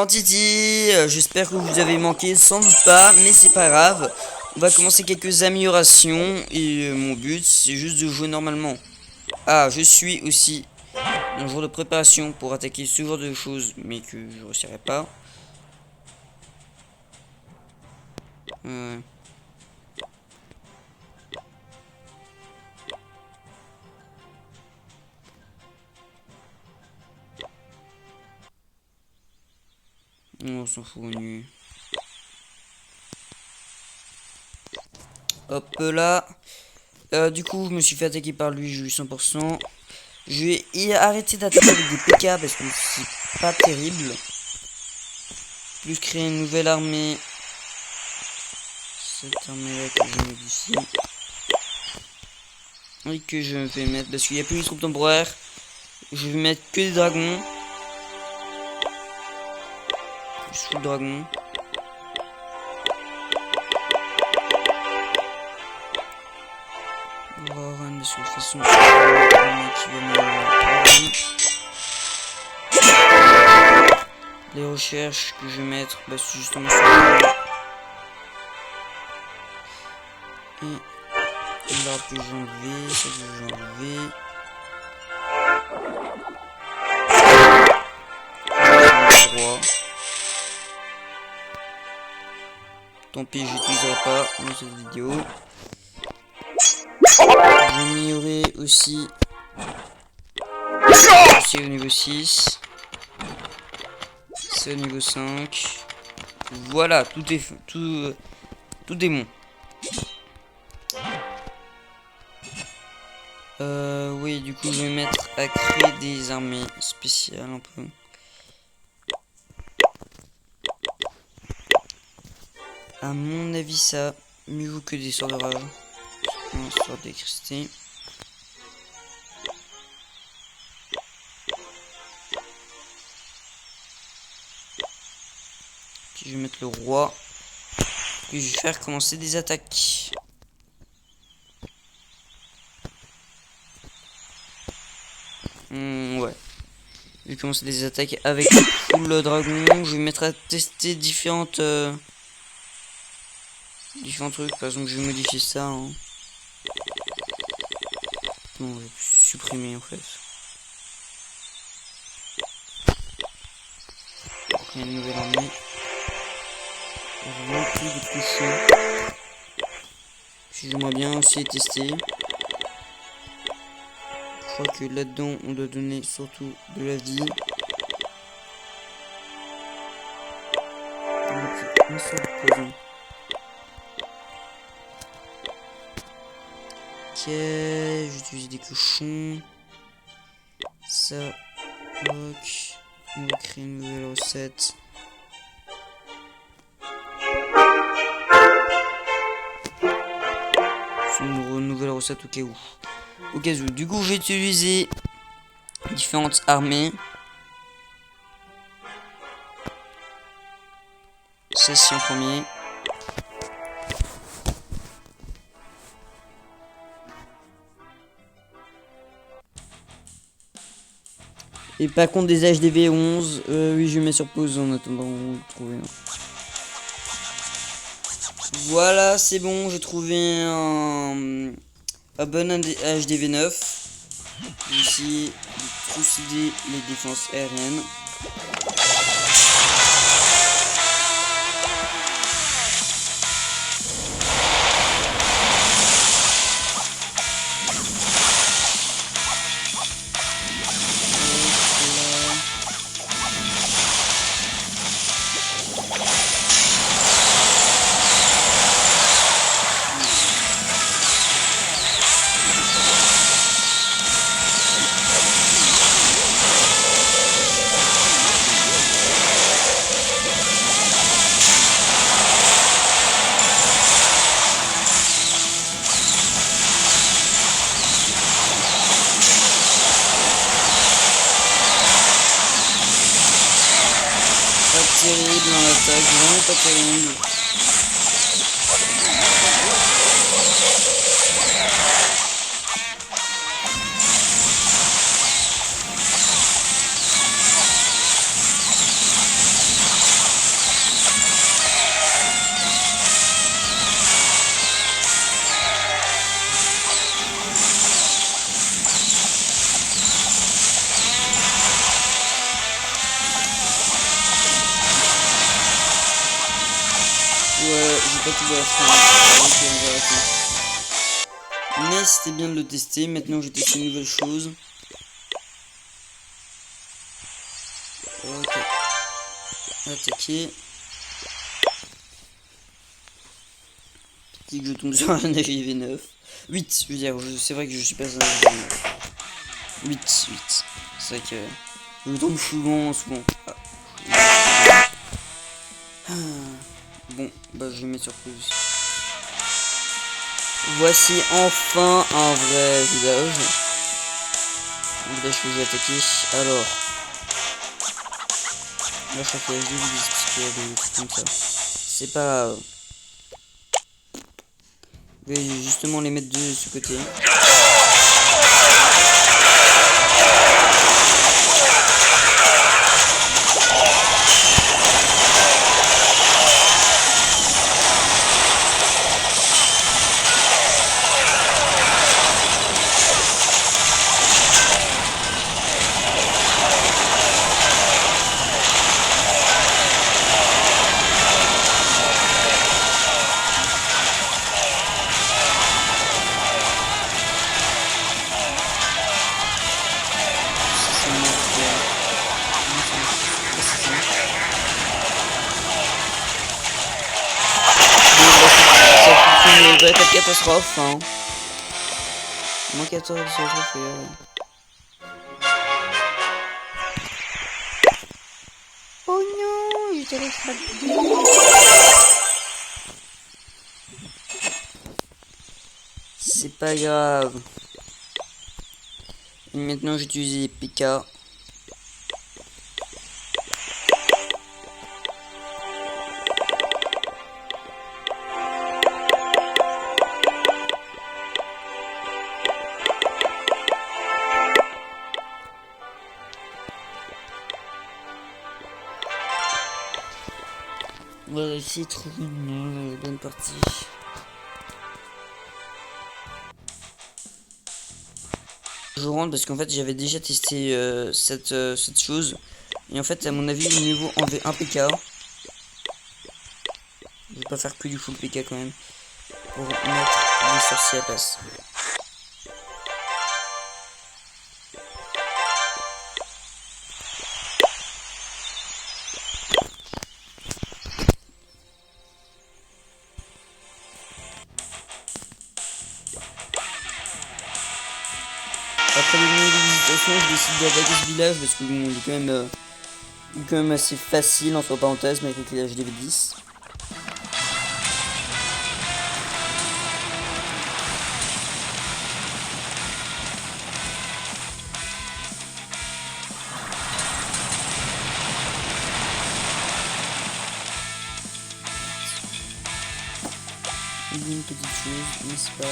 Titi, j'espère que vous avez manqué, sans doute pas, mais c'est pas grave. On va commencer quelques améliorations et mon but c'est juste de jouer normalement. Ah, je suis aussi dans un jour de préparation pour attaquer ce genre de choses, mais que je ne réussirai pas. Euh... On s'en fout, nu. Hop là. Du coup, je me suis fait attaquer par lui, j'ai eu 100%. Je vais arrêter d'attaquer avec des PK parce que c'est pas terrible. Plus créer une nouvelle armée. Cette armée là que je modifie. Et que je vais mettre, parce qu'il n'y a plus de troupes temporaires. Je vais mettre que des dragons. Juste le dragon. Warren, parce que de toute façon, les recherches que je vais mettre, bah, c'est justement ça. Et là que j'ai enlevé, ça que j'ai enlevé. Tant pis, j'utiliserai pas dans cette vidéo. Je vais améliorer aussi au niveau 6. C'est au niveau 5. Voilà, tout est bon. Oui, du coup, je vais mettre à créer des armées spéciales un peu. À mon avis, ça mieux vaut que des sorts de rage. Un sort d'électricité. Puis je vais mettre le roi. Puis je vais faire commencer des attaques. Ouais. Je vais commencer des attaques avec le dragon. Je vais mettre à tester différents trucs. Par exemple, je vais modifier ça. Hein. Non, je vais supprimer en fait. Il y a une nouvelle armée. Rempli de cochons. Si j'aimerais bien aussi tester. Je crois que là-dedans, on doit donner surtout de la vie. Donc, un seul poison. Ok, j'utilise des cochons. Ça, ok. On va créer une nouvelle recette. C'est une nouvelle recette au cas où. Au cas où. Du coup, j'ai utilisé différentes armées. Celle-ci en premier. Et par contre des HDV 11, oui je mets sur pause en attendant de trouver. Voilà, c'est bon, j'ai trouvé un bon HDV 9. Ici, trucider les défenses aériennes. Terrible dans l'attaque, vraiment pas terrible. Ouais, j'ai pas tout balancé. Ok, on va arrêter. Mais c'était bien de le tester. Maintenant, je vais tester une nouvelle chose. Ok. Attaquer. Petit que je tombe sur un AJV9. 8, je veux dire, c'est vrai que je suis pas un AJV9. 8. C'est vrai que je tombe souvent. Ah. Bon, bah je vais mettre sur pause. Voici enfin un vrai village. Un village que j'ai attaqué. Alors, là je fais HD parce qu'il y a des trucs comme ça. C'est pas grave. Je vais justement les mettre de ce côté. Une vraie catastrophe, hein. Moins 14 sur le trophée. Oh non, j'étais refroidi. C'est pas grave. Et maintenant j'utilise les PK. On va essayer de trouver une bonne partie. Je rentre parce qu'en fait j'avais déjà testé cette chose. Et en fait à mon avis il mieux vaut enlever un PK. Je vais pas faire que du full PK quand même. Pour mettre des sorciers à la place. Après les milliers de visitations, je décide d'attaquer ce village parce que bon, il est quand même assez facile entre parenthèses, mais avec les HDV10. Une petite chose, n'est-ce pas?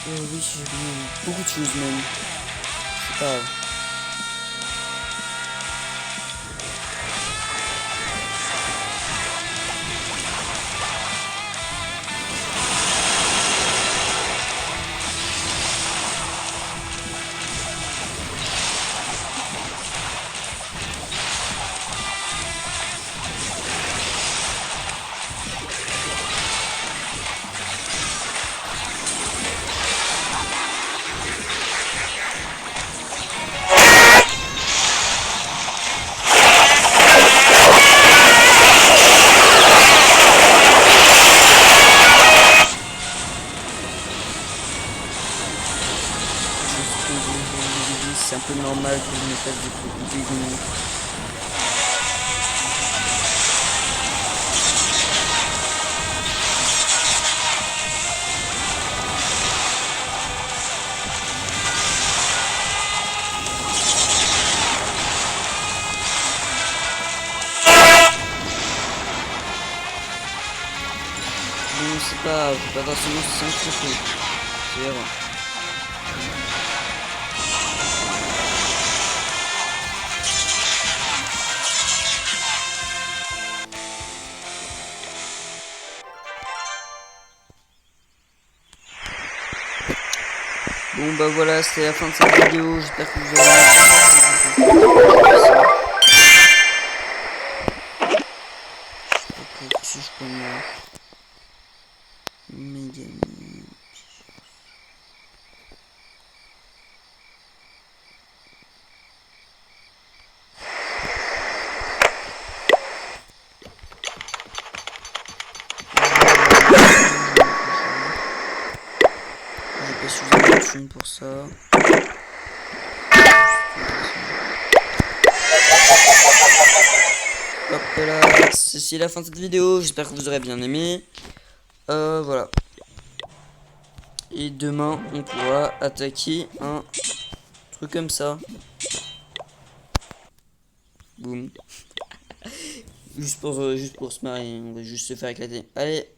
Oh oui, j'ai oublié beaucoup de choses même. C'est pas grave. C'est un peu normal que je me fasse des ennemis. Bon, c'est pas grave, pas forcément 5 trophées. C'est vrai. Bon bah voilà, c'était la fin de cette vidéo, j'espère que vous avez aimé. thunes pour ça. Hop là, ceci est la fin de cette vidéo. J'espère que vous aurez bien aimé. Voilà. Et demain, on pourra attaquer un truc comme ça. Boum. Juste pour se marier, on va juste se faire éclater. Allez.